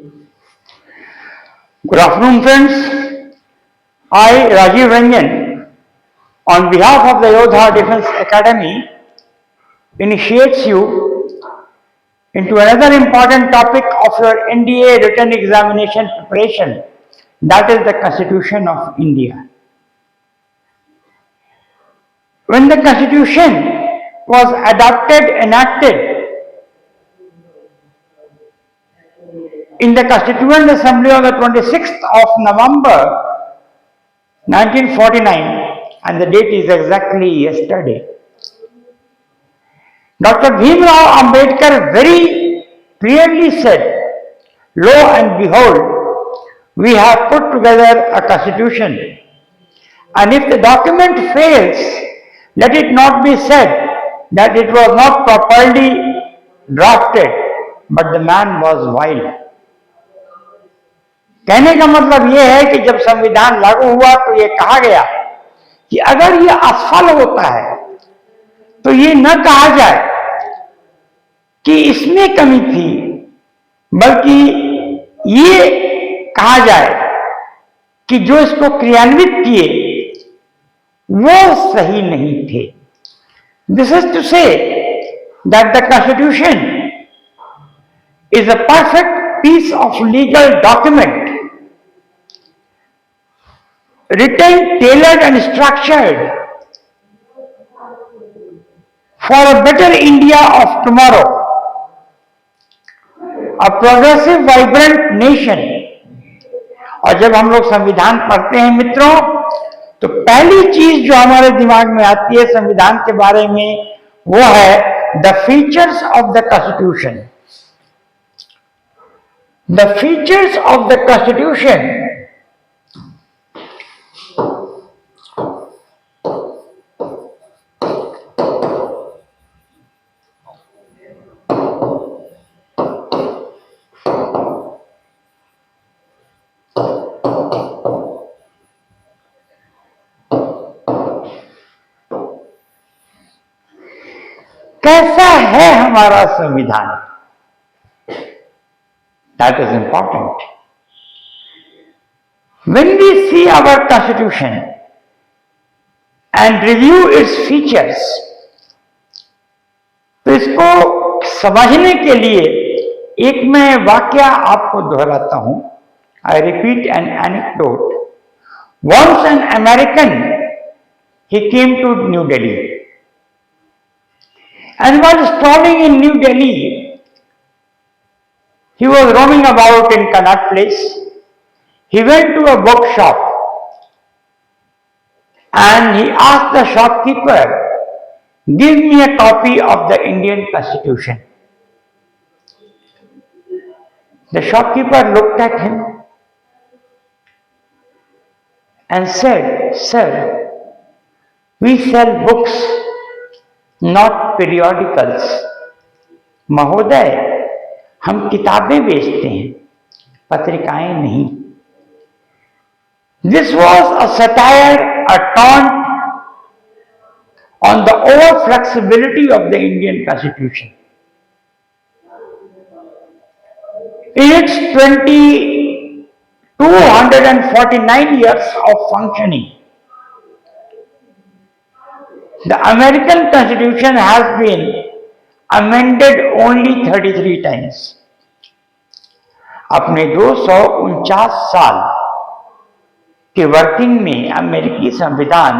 Good afternoon, friends. I, Rajiv Ranjan, on behalf of the Yodha Defense Academy, initiates you into another important topic of your NDA written examination preparation, that is the Constitution of India. When the Constitution was enacted in the Constituent Assembly on the 26th of November 1949, and the date is exactly yesterday, Dr. Bhimrao Ambedkar very clearly said, lo and behold, we have put together a constitution, and if the document fails, let it not be said that it was not properly drafted, but the man was wild. कहने का मतलब यह है कि जब संविधान लागू हुआ तो यह कहा गया कि अगर यह असफल होता है तो ये न कहा जाए कि इसमें कमी थी, बल्कि ये कहा जाए कि जो इसको क्रियान्वित किए वो सही नहीं थे. This is to say that the constitution is a perfect piece of legal document written, tailored and structured for a better India of tomorrow, a progressive, vibrant nation. और जब हम लोग संविधान पढ़ते हैं मित्रों, तो पहली चीज जो हमारे दिमाग में आती है संविधान के बारे में वो है the features of the constitution. The features of the Constitution कैसा है हमारा संविधान? That is important. When we see our constitution and review its features, तो इसको समझने के लिए एक मैं वाक्य आपको दोहराता हूं. I repeat an anecdote. Once an American, he came to New Delhi, and while strolling in New Delhi, he was roaming about in Connaught Place. He went to a bookshop and he asked the shopkeeper, "Give me a copy of the Indian Constitution." The shopkeeper looked at him and said, "Sir, we sell books, not periodicals." महोदय, हम किताबें बेचते हैं, पत्रिकाएं नहीं. This was a satire, a taunt on the over flexibility of the Indian Constitution. In its 249 years of functioning, the American Constitution has been amended only 33 times. अपने 249 साल के वर्किंग में अमेरिकी संविधान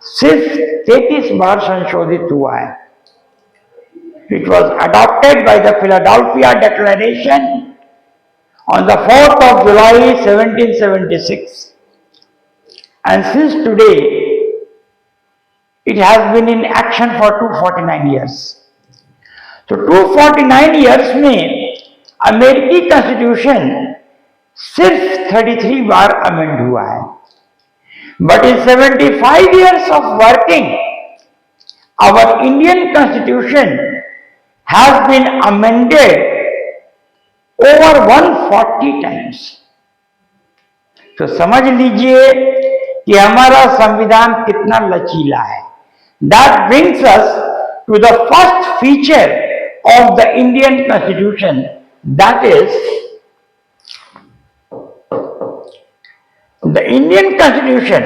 सिर्फ 33 बार संशोधित हुआ है. It was adopted by the Philadelphia Declaration on the 4th of July 1776, and since today it has been in action for 249 years. तो 249 ईयर्स में अमेरिकी कॉन्स्टिट्यूशन सिर्फ 33 बार अमेंड हुआ है. But in 75 years of working our Indian constitution has been amended over 140 times. तो समझ लीजिए कि हमारा संविधान कितना लचीला है. That brings us to the first feature of the Indian Constitution, that is Indian Constitution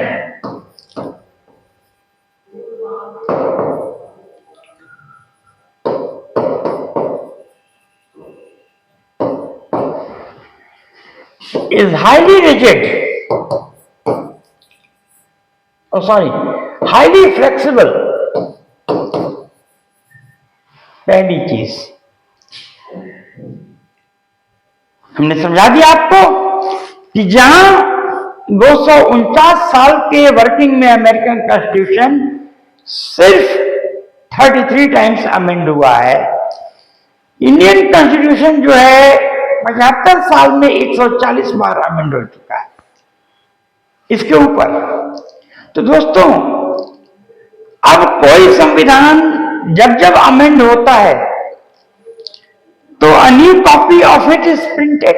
is highly rigid, highly flexible. पहली चीज हमने समझा दिया आपको कि जहां 249 साल के वर्किंग में अमेरिकन कॉन्स्टिट्यूशन सिर्फ 33 टाइम्स अमेंड हुआ है, इंडियन कॉन्स्टिट्यूशन जो है 75 साल में 140 बार अमेंड हो चुका है इसके ऊपर। तो दोस्तों, अब कोई संविधान जब जब अमेंड होता है तो a new copy of it is printed,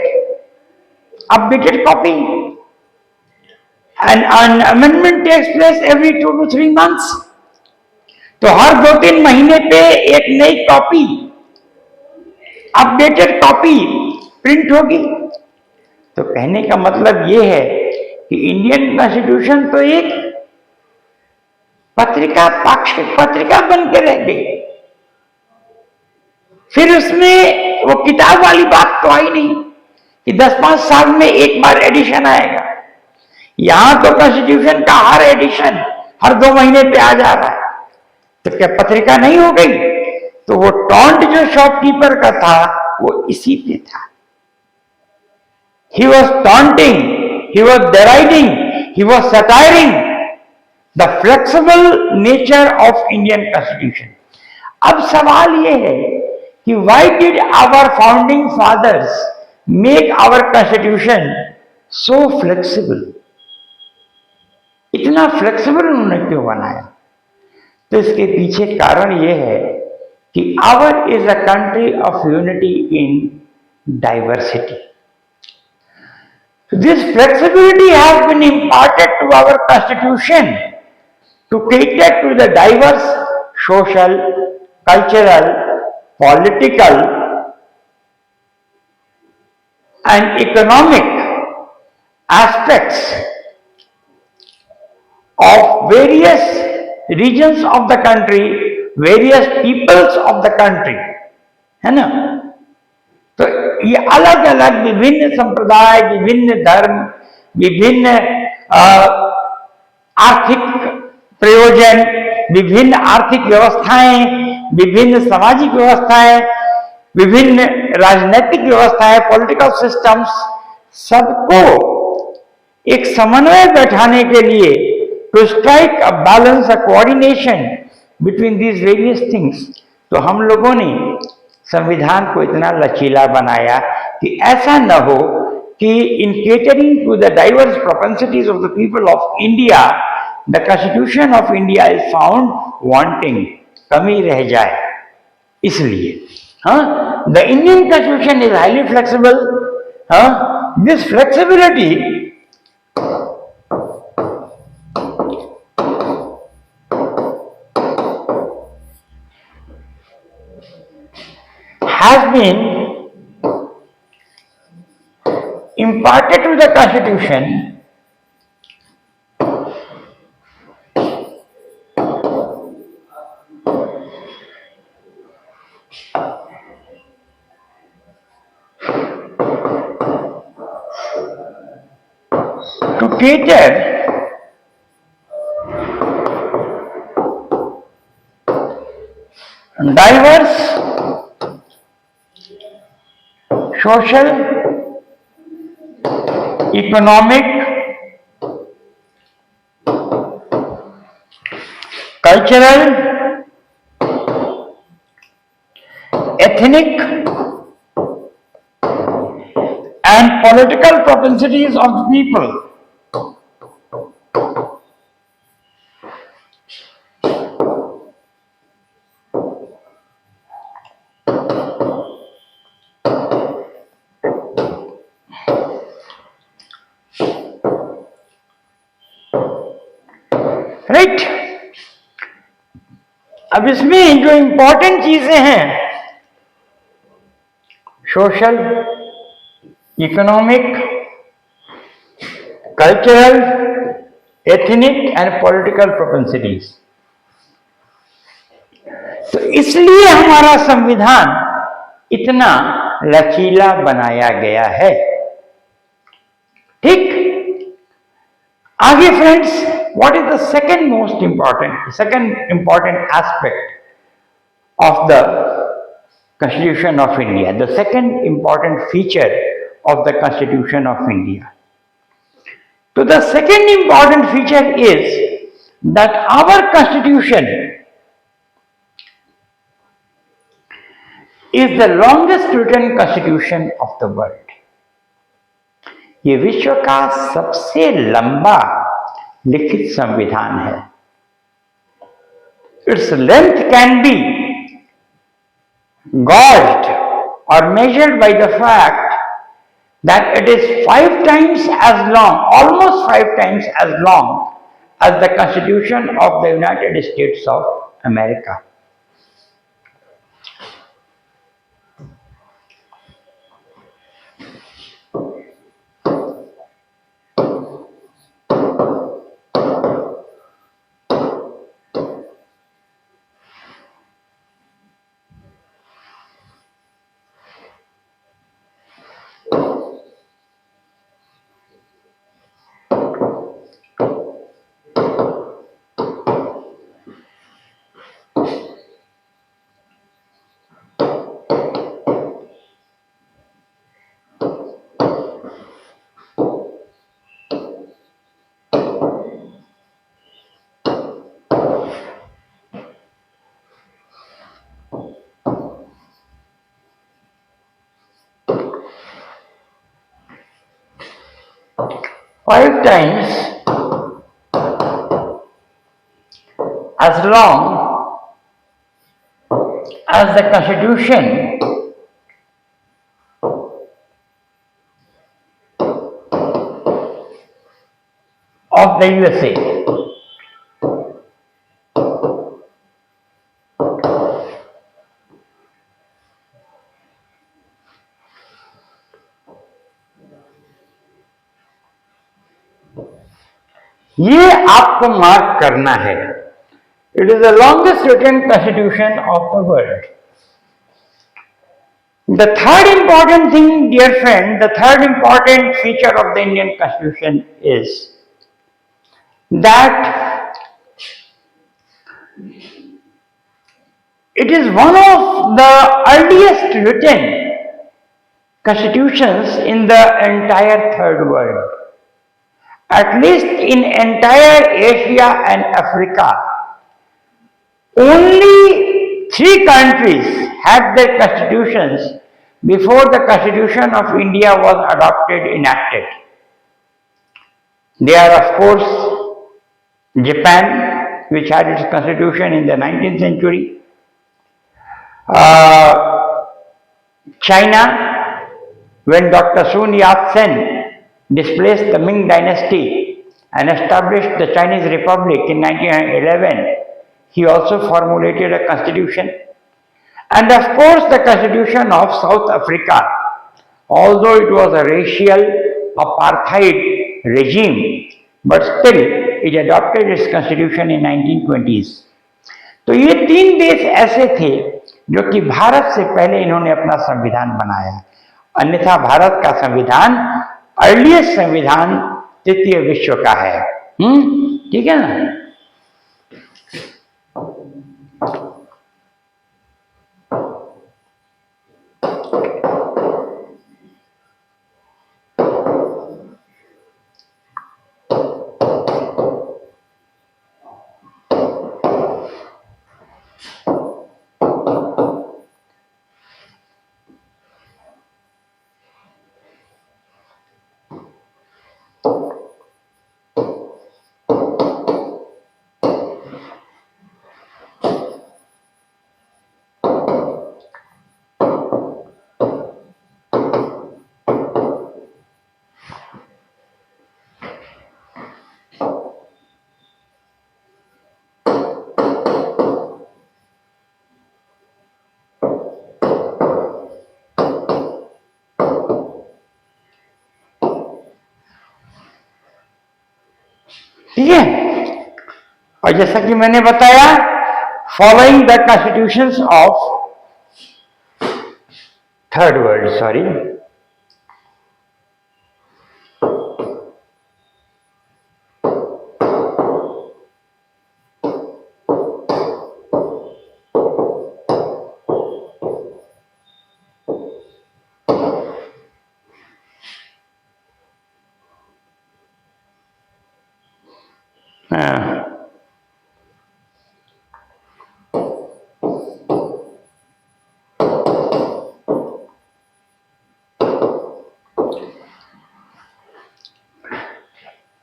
updated copy, and an amendment takes place every 2 to 3 months। तो हर 2-3 महीने पे एक नई कॉपी, अपडेटेड कॉपी प्रिंट होगी। तो कहने का मतलब यह है कि इंडियन कॉन्स्टिट्यूशन तो एक पत्रिका बन के रह गई। फिर उसमें वो किताब वाली बात तो आई नहीं कि 10-5 साल में एक बार एडिशन आएगा। यहां तो कॉन्स्टिट्यूशन का हर एडिशन हर 2 महीने पे आ जा रहा है। तो क्या पत्रिका नहीं हो गई? तो वो टॉन्ट जो शॉपकीपर का था वो इसी पे था। He was taunting, he was deriding, he was satiring the flexible nature of Indian Constitution। अब सवाल यह है कि why did our founding fathers make our Constitution so flexible? इतना फ्लेक्सिबल उन्होंने क्यों बनाया? तो इसके पीछे कारण यह है कि our is a country of unity in diversity। This flexibility has been imparted to our Constitution to cater to the diverse social, cultural, political, and economic aspects of various regions of the country, various peoples of the country, है ना? तो ये अलग अलग विभिन्न संप्रदाय, विभिन्न धर्म, विभिन्न आर्थिक प्रयोजन, विभिन्न आर्थिक व्यवस्थाएं, विभिन्न सामाजिक व्यवस्थाएं, विभिन्न राजनीतिक व्यवस्थाएं, पॉलिटिकल सिस्टम्स, सबको एक समन्वय बैठाने के लिए to strike a balance, a coordination between these various things. तो हम लोगों ने संविधान को इतना लचीला बनाया कि ऐसा न हो कि in catering to the diverse propensities of the people of India the constitution of India is found wanting, कमी रह जाए। इसलिए the Indian Constitution is highly flexible. This flexibility has been imparted to the Constitution to cater diverse social, economic, cultural, ethnic and political propensities of the people. Right? अब इसमें जो important चीजें हैं, social, economic, cultural, ethnic and political propensities. तो इसलिए हमारा संविधान इतना लचीला बनाया गया है। ठीक, आगे friends, what is the second important aspect of the Constitution of India, the second important feature of the Constitution of India. So the second important feature is that our Constitution is the longest written Constitution of the world. ये विश्व का सबसे लंबा लिखित संविधान है। Its length can be gauged or measured by the fact that it is 5 times as long, almost 5 times as long as the Constitution of the United States of America. Five times as long as the Constitution of the USA. ये आपको mark करना है। It is the longest written constitution of the world. The third important thing, dear friend, the third important feature of the Indian Constitution is that it is one of the earliest written constitutions in the entire third world. At least in entire Asia and Africa, only 3 countries had their constitutions before the Constitution of India was enacted. They are, of course, Japan, which had its constitution in the 19th century, China, when Dr. Sun Yat-sen displaced the Ming dynasty and established the Chinese Republic in 1911, he also formulated a constitution. And of course, the Constitution of South Africa, although it was a racial apartheid regime, but still it adopted its constitution in 1920s. तो ये 3 देश ऐसे थे जो कि भारत से पहले इन्होंने अपना संविधान बनाया। अन्यथा भारत का संविधान अर्लीस्ट संविधान तृतीय विश्व का है। ठीक है ना। ठीक है। और जैसा कि मैंने बताया, following the constitutions of third world, sorry,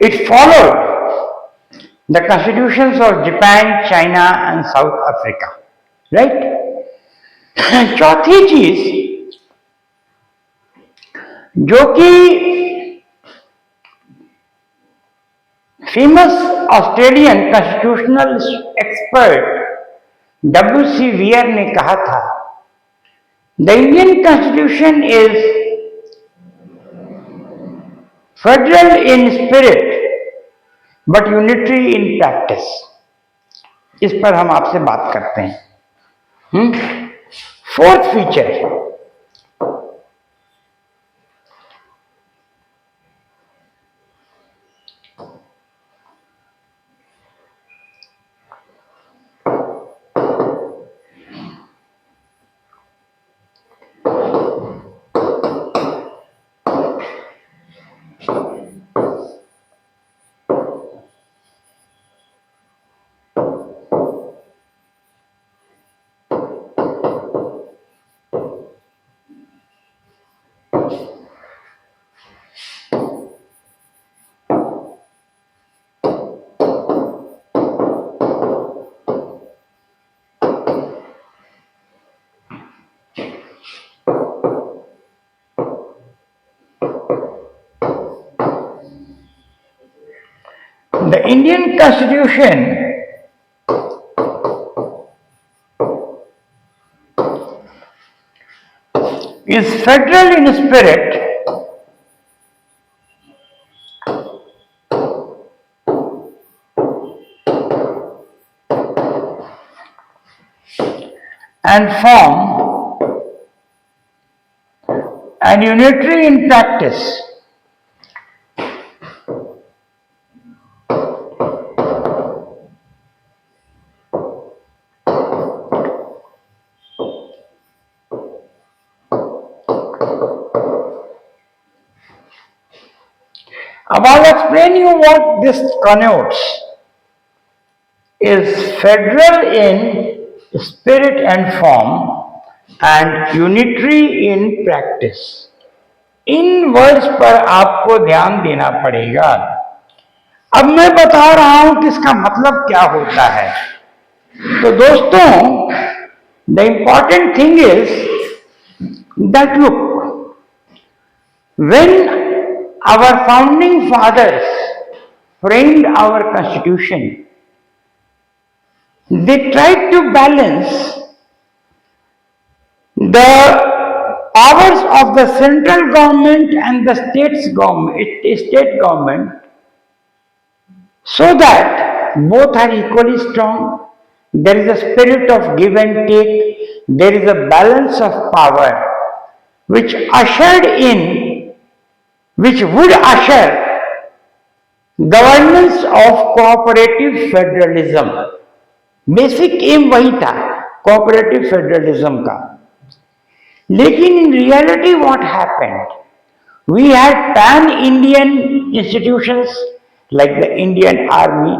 it followed the constitutions of Japan, China and South Africa, right? चौथी चीज जो कि famous Australian constitutional expert W.C. Wear ने कहा था, the Indian constitution is federal in spirit but unitary in practice. इस पर हम आपसे बात करते हैं। Fourth feature, the Indian Constitution is federal in spirit and form and unitary in practice. अब I'll explain you what this connotes. Is federal in spirit and form and unitary in practice. In words पर आपको ध्यान देना पड़ेगा। अब मैं बता रहा हूं कि इसका मतलब क्या होता है। तो दोस्तों, the important thing is that look, when our founding fathers framed our constitution, they tried to balance the powers of the central government and the state government so that both are equally strong. There is a spirit of give and take. There is a balance of power which would usher governance of cooperative federalism. Basic aim वही था cooperative federalism का। लेकिन in reality what happened, we had pan Indian institutions like the Indian army,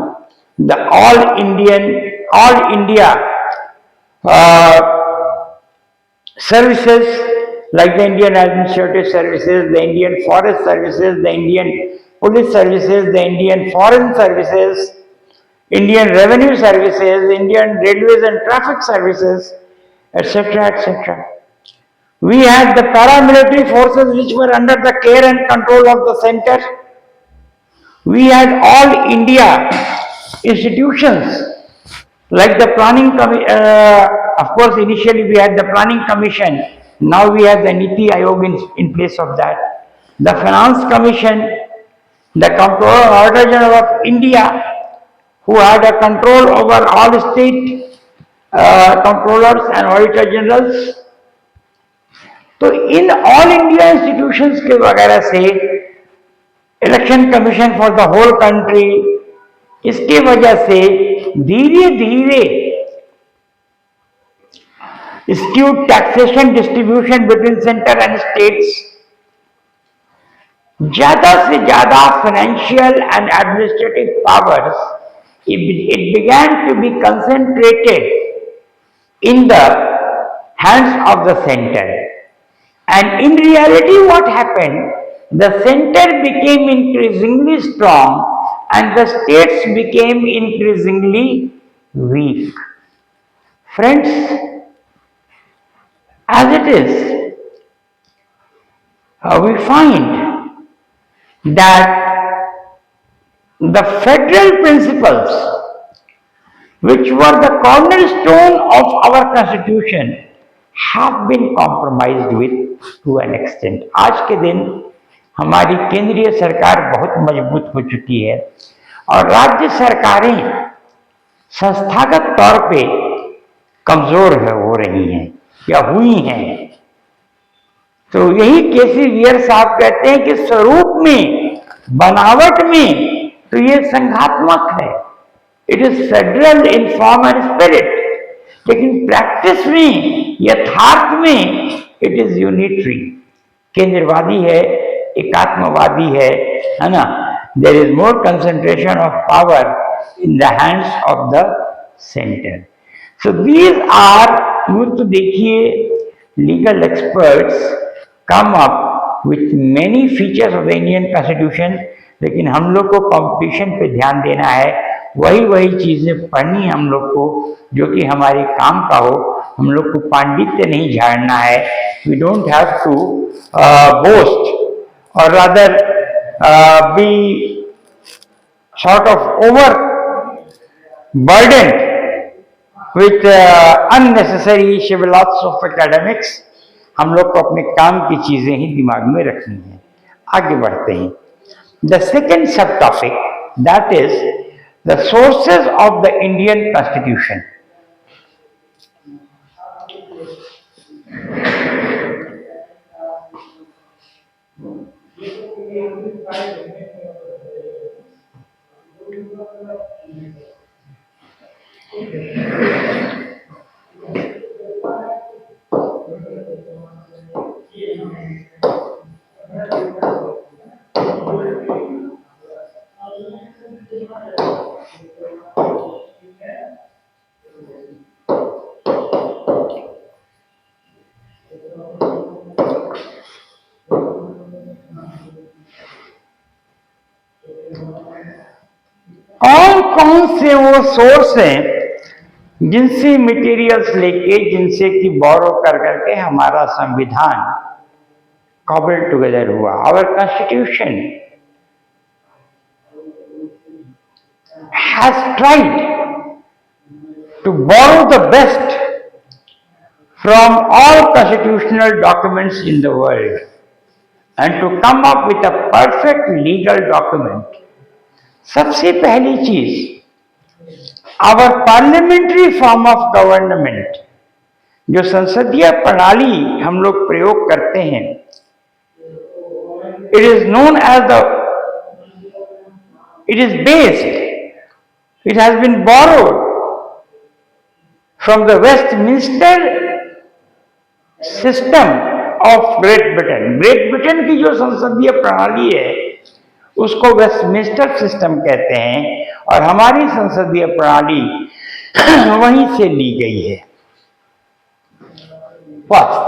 the all India services like the Indian Administrative Services, the Indian Forest Services, the Indian Police Services, the Indian Foreign Services, Indian Revenue Services, Indian Railways and Traffic Services, etc., etc. We had the paramilitary forces which were under the care and control of the center. We had all India institutions like the planning of course initially we had the planning commission. Now we have the Niti Aayog in place of that, the Finance Commission, The Comptroller Auditor General of India, who had a control over all state controllers and auditor generals. तो in all India institutions के वगैरह से election commission for the whole country, इसके वजह से धीरे धीरे skewed taxation distribution between center and states, ज्यादा से ज्यादा financial and administrative powers, it began to be concentrated in the hands of the center. And in reality what happened, the center became increasingly strong and the states became increasingly weak. Friends, as it is, we find that the federal principles, which were the cornerstone of our constitution, have been compromised with to an extent. आज के दिन हमारी केंद्रीय सरकार बहुत मजबूत हो चुकी है और राज्य सरकारें संस्थागत तौर पे कमजोर हो रही हैं या हुई हैं। तो यही केसी वियर साहब कहते हैं कि स्वरूप में, बनावट में तो ये संघात्मक है, it is federal in form and spirit, लेकिन प्रैक्टिस में, यथार्थ में इट इज यूनिटरी, केंद्रवादी है, एकात्मवादी है ना। There is more concentration of power in the hands of the centre. So these are, तो देखिए legal experts come up with many features of the Indian Constitution, लेकिन हम लोग को कंपटीशन पे ध्यान देना है, वही चीजें पढ़नी हम लोग को जो कि हमारे काम का हो। हम लोग को पांडित्य नहीं झाड़ना है। We don't have to boast or rather be sort of overburdened with unnecessary shibboleths of academics. हम लोग को अपने काम की चीजें ही दिमाग में रखनी है। आगे बढ़ते हैं। द सेकेंड सब topic, that is the sources of the Indian constitution. कौन से वो सोर्स हैं जिनसे मटेरियल्स लेके, जिनसे कि बोरो कर करके हमारा संविधान कॉबल्ड टुगेदर हुआ। Our constitution has tried to borrow the best from all constitutional documents in the world and to come up with a perfect legal document. सबसे पहली चीज, our parliamentary form of government, जो संसदीय प्रणाली हम लोग प्रयोग करते हैं, it is known as the, it is based, it has been borrowed from the Westminster system of Great Britain. Great Britain की जो संसदीय प्रणाली है उसको वेस्टमिंस्टर सिस्टम कहते हैं और हमारी संसदीय प्रणाली वहीं से ली गई है। First,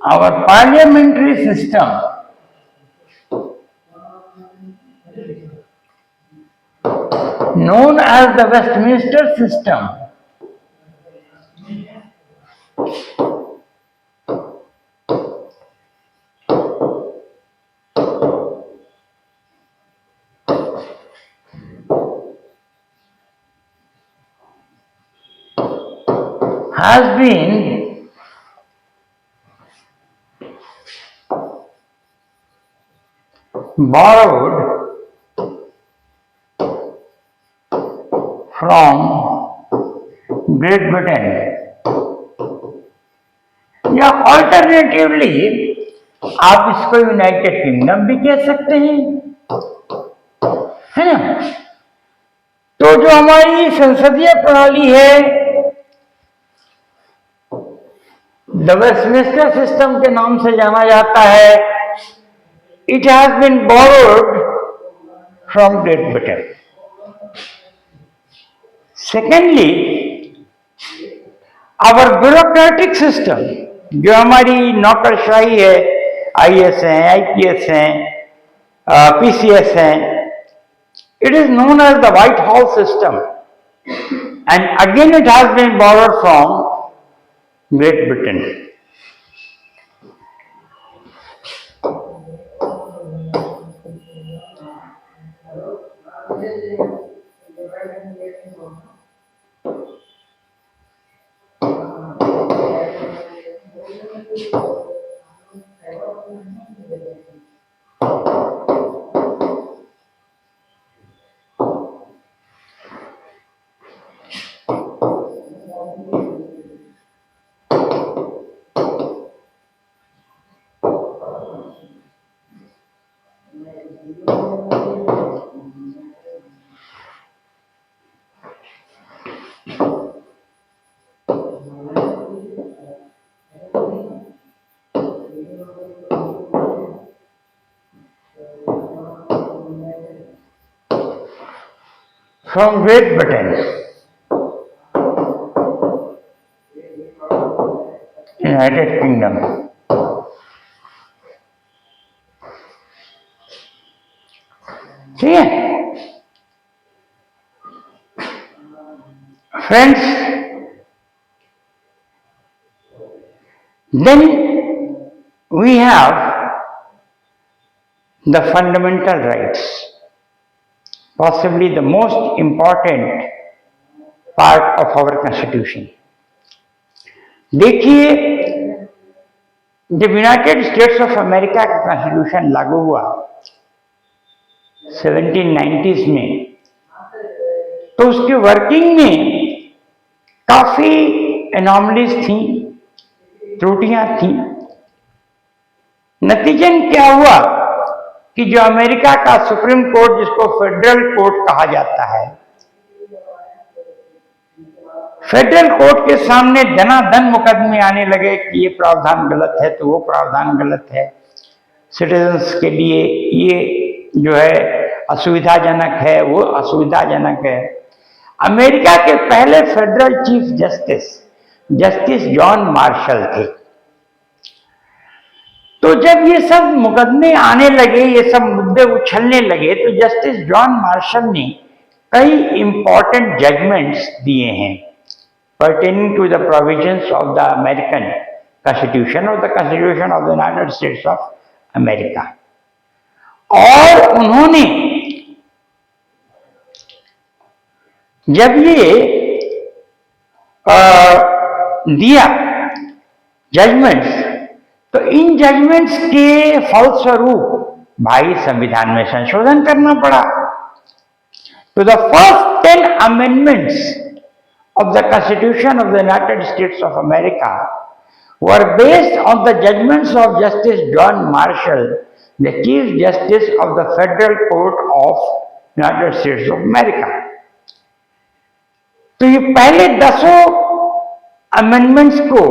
our parliamentary system known as the Westminster system has been borrowed from Great Britain, या ऑल्टरनेटिवली आप इसको यूनाइटेड किंगडम भी कह सकते हैं, है ना। तो जो हमारी संसदीय प्रणाली है, द वेस्टमिंस्टर सिस्टम के नाम से जाना जाता है, it has been borrowed from Great Britain. Secondly, our bureaucratic system, जो हमारी नौकरशाही है, आईएएस हैं, आईपीएस हैं, पीसीएस हैं, it is known as the Whitehall system, and again it has been borrowed from Great Britain. From Great Britain, United Kingdom. ठीक है friends, then we have the fundamental rights, possibly the most important part of our constitution. देखिए, जब United States of America का constitution लागू हुआ 1790s में, तो उसकी वर्किंग में काफी एनॉमलीज थी, त्रुटियां थी। नतीजन क्या हुआ कि जो अमेरिका का सुप्रीम कोर्ट, जिसको फेडरल कोर्ट कहा जाता है, फेडरल कोर्ट के सामने धनाधन मुकदमे आने लगे कि ये प्रावधान गलत है तो वो प्रावधान गलत है, सिटीजन्स के लिए ये जो है असुविधाजनक है, वो असुविधाजनक है। अमेरिका के पहले federal chief justice John martial थे। तो जब ये सब मुकदमे आने लगे, ये सब मुद्दे उछलने लगे, तो जस्टिस जॉन मार्शल ने कई इंपॉर्टेंट जजमेंट्स दिए हैं pertaining to the provisions of the American Constitution or the Constitution of the United States of America। और उन्होंने जब ये दिया जजमेंट्स, तो इन जजमेंट्स के फलस्वरूप भाई संविधान में संशोधन करना पड़ा। तो the first 10 amendments of the Constitution of the United States of America were based on the judgments of Justice John Marshall, the Chief Justice of the Federal Court of United States of America। तो ये पहले 10 amendments को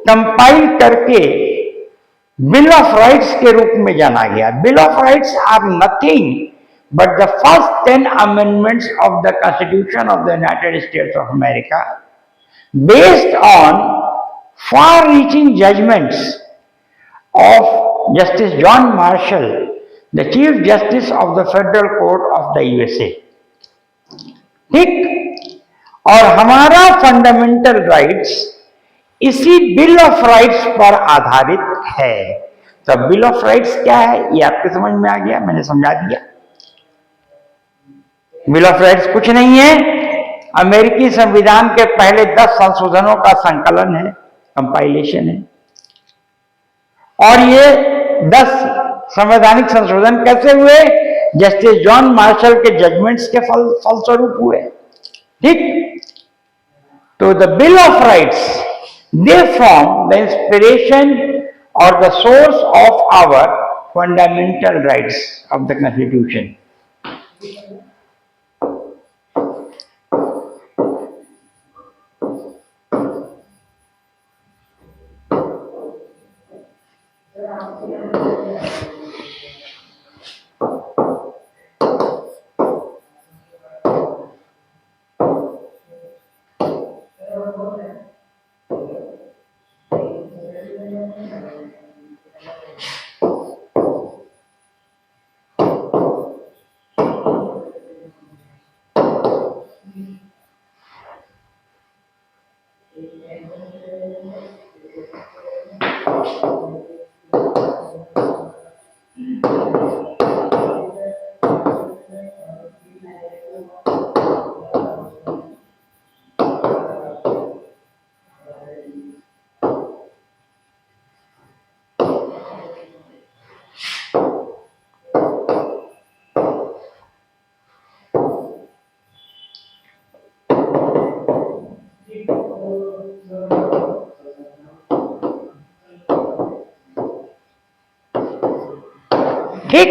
compile करके bill of rights के रूप में जाना गया। Bill of rights are nothing but the first 10 amendments of the Constitution of the United States of America, based on far-reaching judgments of Justice John Marshall, the Chief Justice of the Federal Court of the USA। ठीक, और हमारा fundamental rights इसी bill of rights पर आधारित है। तो bill of rights क्या है, ये आपके समझ में आ गया, मैंने समझा दिया। बिल ऑफ राइट्स कुछ नहीं है, अमेरिकी संविधान के पहले 10 संशोधनों का संकलन है, कंपाइलेशन है। और ये 10 संवैधानिक संशोधन कैसे हुए? जस्टिस जॉन मार्शल के जजमेंट्स के फलस्वरूप हुए। ठीक, तो the bill of rights, they form the inspiration और the source of our fundamental rights of the constitution. ठीक,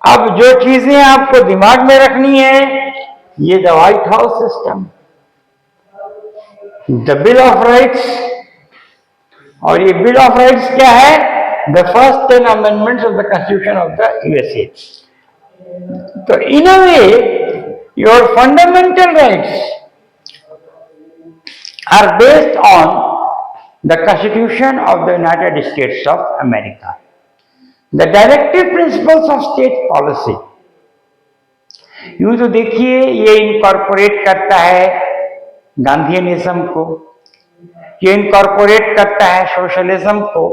अब जो चीजें आपको दिमाग में रखनी है, ये the White House system, the bill of rights. और ये बिल ऑफ राइट्स क्या है? The first 10 amendments of the constitution of the USA. तो in a way your fundamental rights are based on the constitution of the United States of America. The directive principles of state policy, यूं तो देखिए ये incorporate करता है गांधीयनिज्म को, ये incorporate करता है सोशलिज्म को।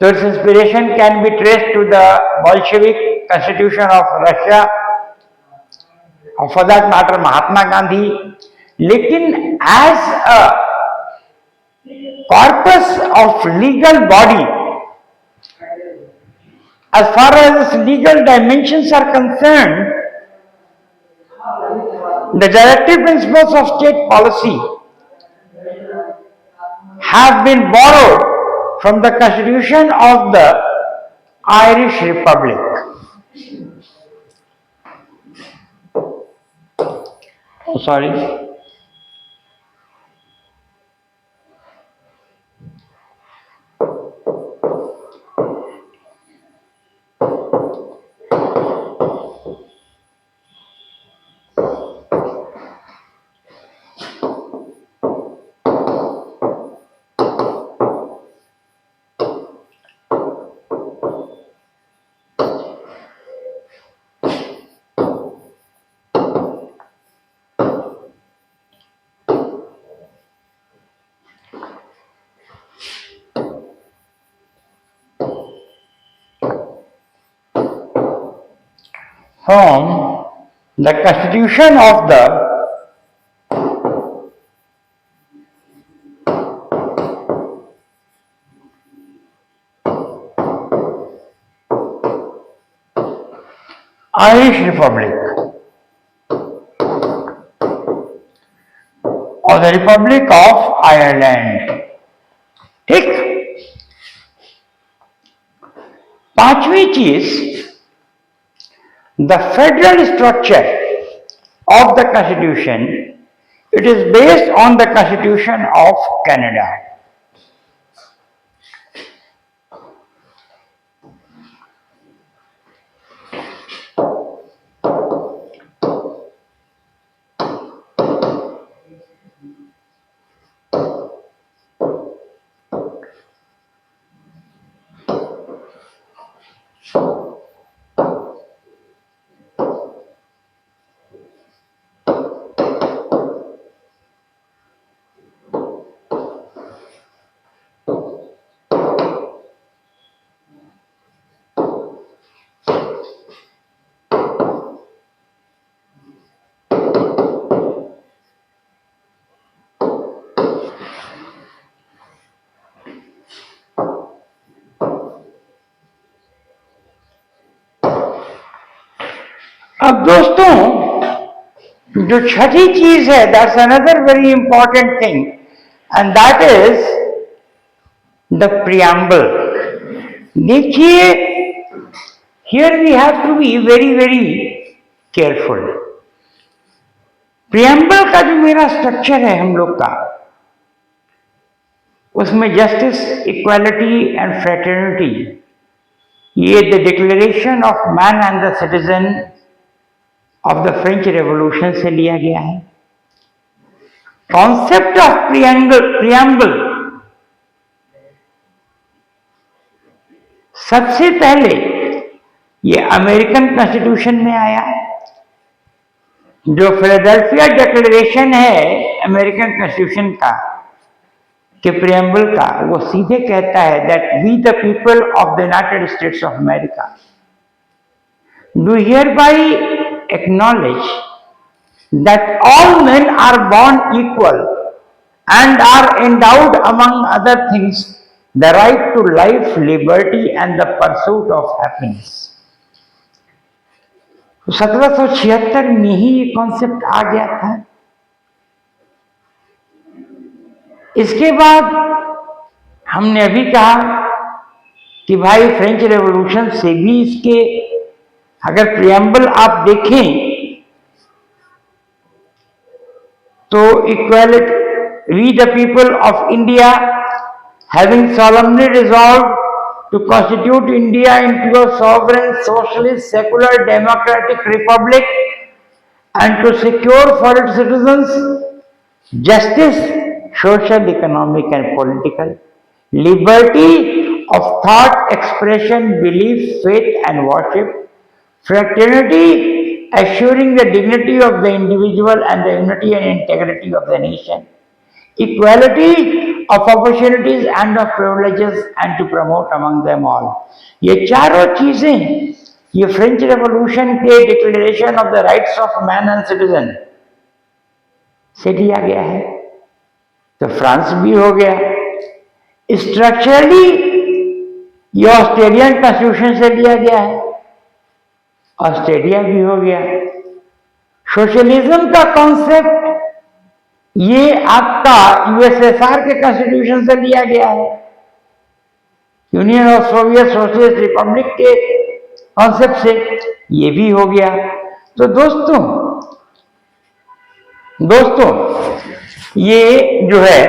तो it's inspiration can be traced to the Bolshevik constitution of Russia और for that matter Mahatma Gandhi. लेकिन as a corpus of legal body, as far as its legal dimensions are concerned, the directive principles of state policy have been borrowed from the Constitution of the Irish Republic. Oh, sorry. From the Constitution of the Irish Republic or the Republic of Ireland. ठीक, पांचवी चीज, the federal structure of the Constitution, it is based on the Constitution of Canada. अब दोस्तों, जो छठी चीज है, that's another very important thing, and that is the preamble. देखिए, here we have to be very very careful. Preamble का जो मेरा स्ट्रक्चर है हम लोग का, उसमें जस्टिस, इक्वालिटी एंड फ्रेटर्निटी, ये the declaration of man and the citizen of the French revolution से लिया गया है। कॉन्सेप्ट ऑफ प्रियम्बल सबसे पहले ये अमेरिकन कॉन्स्टिट्यूशन में आया। जो फिलाडेल्फिया डिक्लेरेशन है अमेरिकन कॉन्स्टिट्यूशन का, कि प्रियम्बल का, वो सीधे कहता है that we the people of the United States of America do hereby acknowledge that all men are born equal and are endowed among other things the right to life, liberty and the pursuit of happiness। 1776 में ही ये concept आ गया था। इसके बाद हमने अभी कहा कि भाई फ्रेंच रेवोल्यूशन से भी इसके, अगर प्रियम्बल आप देखें तो equality, we the people of India having solemnly resolved to constitute India into a sovereign, socialist, secular, democratic republic and to secure for its citizens justice, social, economic and political, liberty of thought, expression, belief, faith and worship, fraternity, assuring the dignity of the individual and the unity and integrity of the nation, equality of opportunities and of privileges and to promote among them all। ये चारों चीजें ये French revolution के declaration of the rights of man and citizen से लिया गया है। तो फ्रांस भी हो गया, स्ट्रक्चरली ये ऑस्ट्रेलियन कॉन्स्टिट्यूशन से लिया गया है, ऑस्ट्रेलिया भी हो गया। सोशलिज्म का कॉन्सेप्ट ये आपका यूएसएसआर के कॉन्स्टिट्यूशन से लिया गया है, union of Soviet socialist Republic के कॉन्सेप्ट से ये भी हो गया। तो दोस्तों ये जो है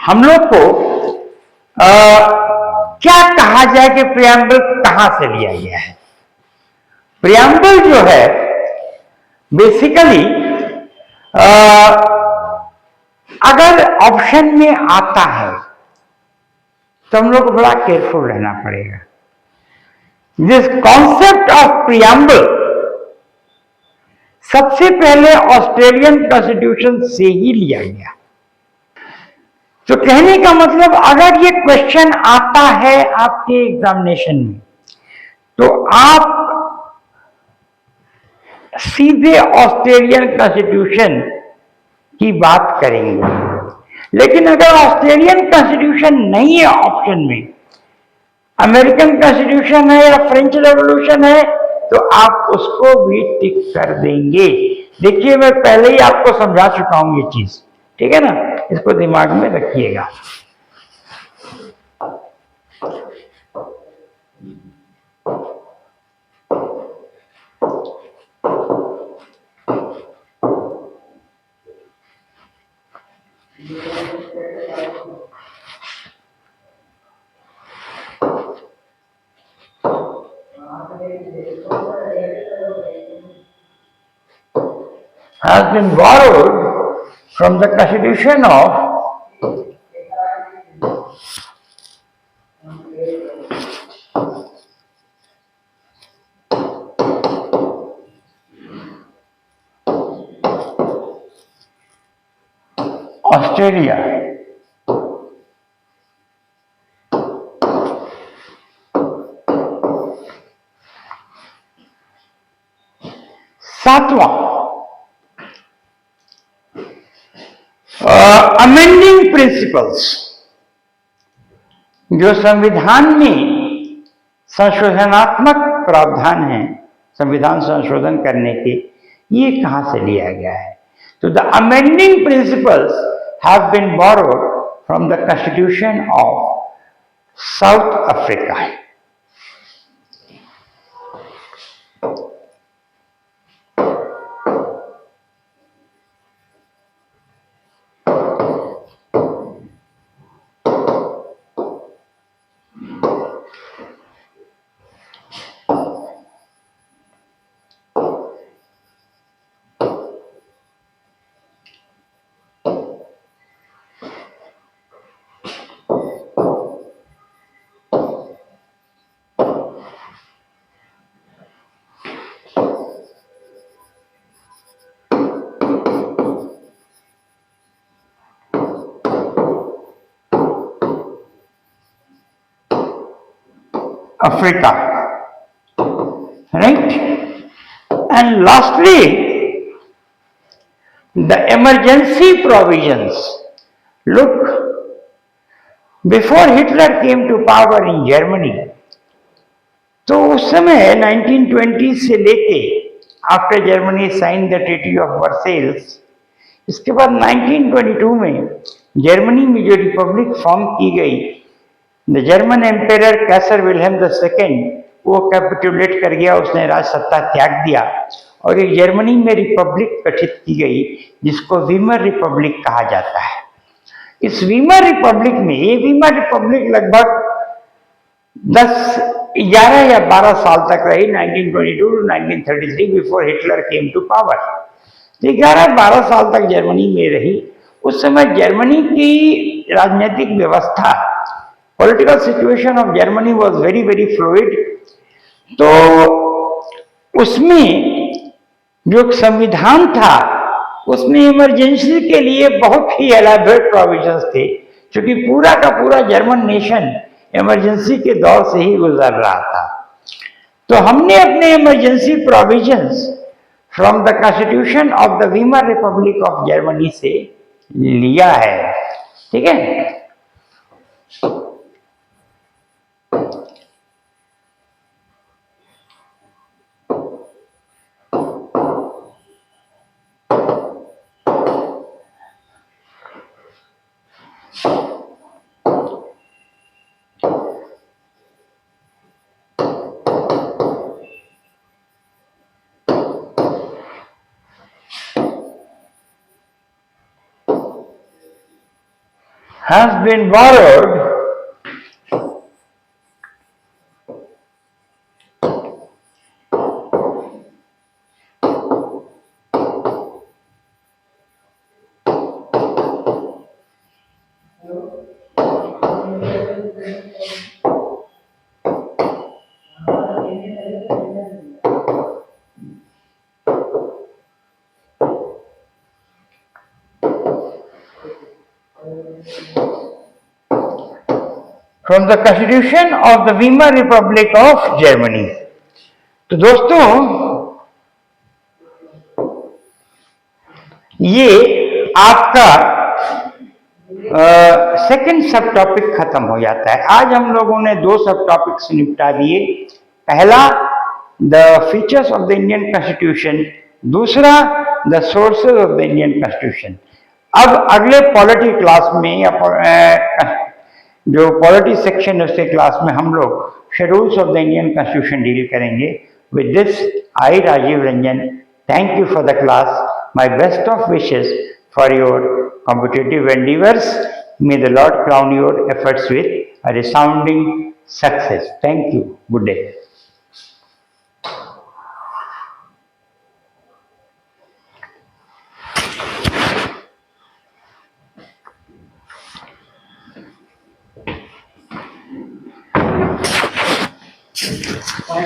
हम लोग को क्या कहा जाए कि प्रियम्बल कहां से लिया गया है। प्रियम्बल जो है बेसिकली अगर ऑप्शन में आता है तो हम लोग को बड़ा केयरफुल रहना पड़ेगा। दिस कॉन्सेप्ट ऑफ प्रियम्बल सबसे पहले ऑस्ट्रेलियन कॉन्स्टिट्यूशन से ही लिया गया। तो कहने का मतलब, अगर ये क्वेश्चन आता है आपके एग्जामिनेशन में तो आप सीधे ऑस्ट्रेलियन कॉन्स्टिट्यूशन की बात करेंगे। लेकिन अगर ऑस्ट्रेलियन कॉन्स्टिट्यूशन नहीं है ऑप्शन में, अमेरिकन कॉन्स्टिट्यूशन है या फ्रेंच रेवोल्यूशन है, तो आप उसको भी टिक कर देंगे। देखिए, मैं पहले ही आपको समझा चुका हूं ये चीज, ठीक है ना, इसको दिमाग में रखिएगा। Has been borrowed from the Constitution of Australia। सातवां, अमेंडिंग प्रिंसिपल्स, जो संविधान में संशोधनात्मक प्रावधान है, संविधान संशोधन करने के, ये कहाँ से लिया गया है? तो the amending principles have been borrowed from the constitution of South Africa. Africa, right? And lastly, the emergency provisions. Look, before Hitler came to power in Germany, तो उस समय 1920 से लेके after Germany sign the treaty of Versailles, इसके बाद 1922 में Germany में जो रिपब्लिक फॉर्म की गई, the German empire Kaiser Wilhelm II वो कैपिटुलेट कर गया, उसने राज सत्ता त्याग दिया और एक जर्मनी में रिपब्लिक गठित की गई जिसको वीमर रिपब्लिक कहा जाता है। इस वीमर रिपब्लिक में, ये वीमर रिपब्लिक लगभग 11 या 12 साल तक रही, 1922 to 1933 before Hitler came to power. 11-12 साल तक जर्मनी में रही। उस समय जर्मनी की राजनीतिक व्यवस्था, political situation of Germany was very very fluid. तो उसमें जो संविधान था उसमें इमरजेंसी के लिए बहुत ही एलाबोरेट प्रोविजंस थे, क्योंकि पूरा का पूरा जर्मन नेशन इमरजेंसी के दौर से ही गुजर रहा था। तो हमने अपने emergency provisions from the constitution of the Weimar Republic of Germany से लिया है, ठीक है। Has been borrowed from the Constitution of the Weimar Republic of Germany। तो दोस्तों, ये आपका सेकंड सब टॉपिक खत्म हो जाता है। आज हम लोगों ने 2 सब टॉपिक्स निपटा दिए। पहला the features of the Indian constitution, दूसरा the sources of the Indian constitution. अब अगले पॉलिटी क्लास में या जो पॉलिटी सेक्शन है उसके क्लास में हम लोग schedules of the Indian constitution deal करेंगे। With this I Rajiv Ranjan thank you for the class. My best of wishes for your competitive endeavors. May the Lord crown your efforts with a resounding success. Thank you. Good day.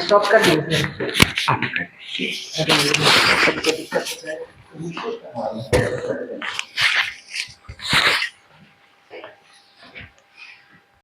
Stop कर दीजिए।